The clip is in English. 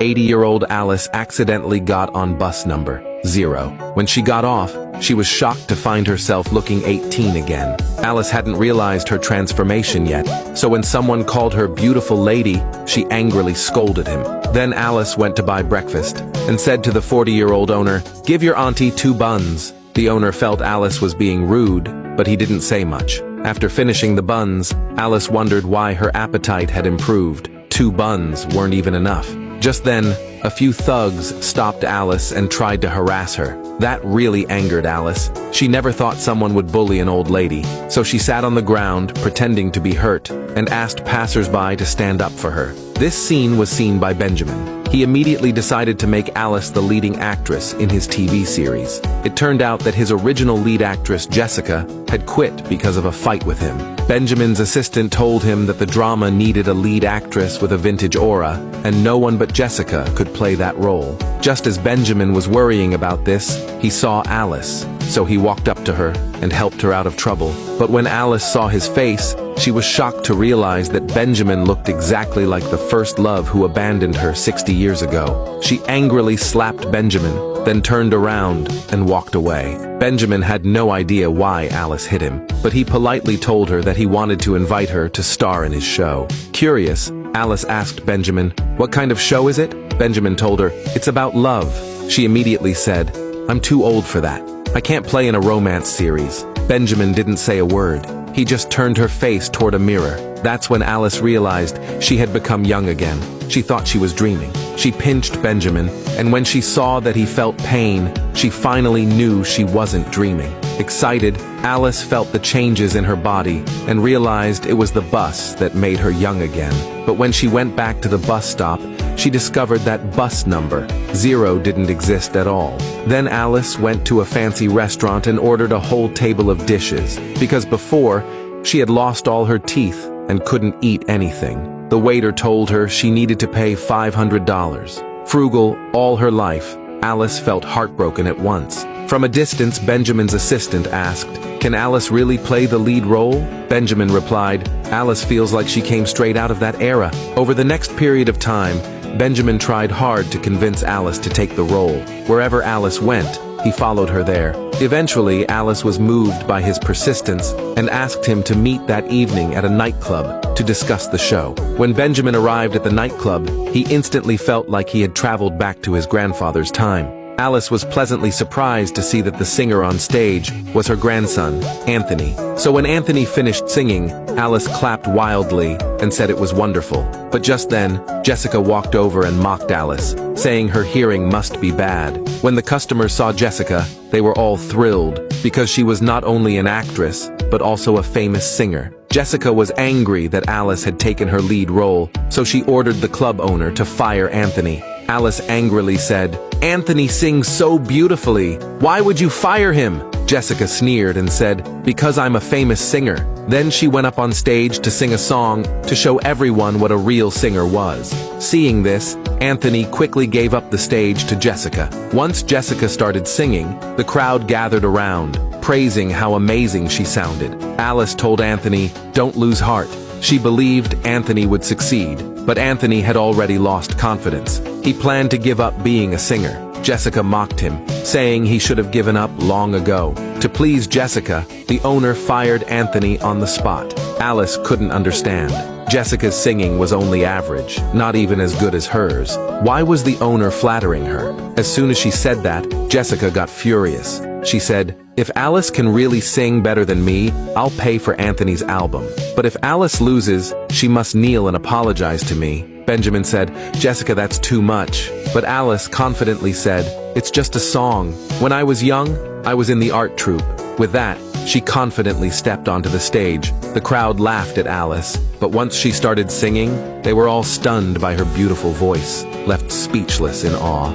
80-year-old Alice accidentally got on bus number 0. When she got off, she was shocked to find herself looking 18 again. Alice hadn't realized her transformation yet, so when someone called her beautiful lady, she angrily scolded him. Then Alice went to buy breakfast and said to the 40-year-old owner, "Give your auntie 2 buns." The owner felt Alice was being rude, but he didn't say much. After finishing the buns, Alice wondered why her appetite had improved. 2 buns weren't even enough. Just then, a few thugs stopped Alice and tried to harass her. That really angered Alice. She never thought someone would bully an old lady, so she sat on the ground, pretending to be hurt, and asked passers-by to stand up for her. This scene was seen by Benjamin. He immediately decided to make Alice the leading actress in his TV series. It turned out that his original lead actress, Jessica, had quit because of a fight with him. Benjamin's assistant told him that the drama needed a lead actress with a vintage aura, and no one but Jessica could play that role. Just as Benjamin was worrying about this, he saw Alice, so he walked up to her and helped her out of trouble. But when Alice saw his face, she was shocked to realize that Benjamin looked exactly like the first love who abandoned her 60 years ago. She angrily slapped Benjamin, then turned around and walked away. Benjamin had no idea why Alice hit him, but he politely told her that he wanted to invite her to star in his show. Curious, Alice asked Benjamin, "What kind of show is it?" Benjamin told her, "It's about love." She immediately said, "I'm too old for that. I can't play in a romance series." Benjamin didn't say a word. He just turned her face toward a mirror. That's when Alice realized she had become young again. She thought she was dreaming. She pinched Benjamin, and when she saw that he felt pain, she finally knew she wasn't dreaming. Excited, Alice felt the changes in her body and realized it was the bus that made her young again. But when she went back to the bus stop, she discovered that bus number 0 didn't exist at all. Then Alice went to a fancy restaurant and ordered a whole table of dishes, because before, she had lost all her teeth and couldn't eat anything. The waiter told her she needed to pay $500. Frugal all her life, Alice felt heartbroken at once. From a distance, Benjamin's assistant asked, "Can Alice really play the lead role?" Benjamin replied, "Alice feels like she came straight out of that era." Over the next period of time, Benjamin tried hard to convince Alice to take the role. Wherever Alice went, he followed her there. Eventually, Alice was moved by his persistence and asked him to meet that evening at a nightclub to discuss the show. When Benjamin arrived at the nightclub, he instantly felt like he had traveled back to his grandfather's time. Alice was pleasantly surprised to see that the singer on stage was her grandson, Anthony. So when Anthony finished singing, Alice clapped wildly and said it was wonderful. But just then, Jessica walked over and mocked Alice, saying her hearing must be bad. When the customers saw Jessica, they were all thrilled, because she was not only an actress, but also a famous singer. Jessica was angry that Alice had taken her lead role, so she ordered the club owner to fire Anthony. Alice angrily said, "Anthony sings so beautifully. Why would you fire him?" Jessica sneered and said, "Because I'm a famous singer." Then she went up on stage to sing a song to show everyone what a real singer was. Seeing this, Anthony quickly gave up the stage to Jessica. Once Jessica started singing, the crowd gathered around, praising how amazing she sounded. Alice told Anthony, "Don't lose heart." She believed Anthony would succeed, but Anthony had already lost confidence. He planned to give up being a singer. Jessica mocked him, saying he should have given up long ago. To please Jessica, the owner fired Anthony on the spot. Alice couldn't understand. Jessica's singing was only average, not even as good as hers. Why was the owner flattering her? As soon as she said that, Jessica got furious. She said, "If Alice can really sing better than me, I'll pay for Anthony's album. But if Alice loses, she must kneel and apologize to me." Benjamin said, "Jessica, that's too much." But Alice confidently said, "It's just a song. When I was young, I was in the art troupe." With that, she confidently stepped onto the stage. The crowd laughed at Alice, but once she started singing, they were all stunned by her beautiful voice, left speechless in awe.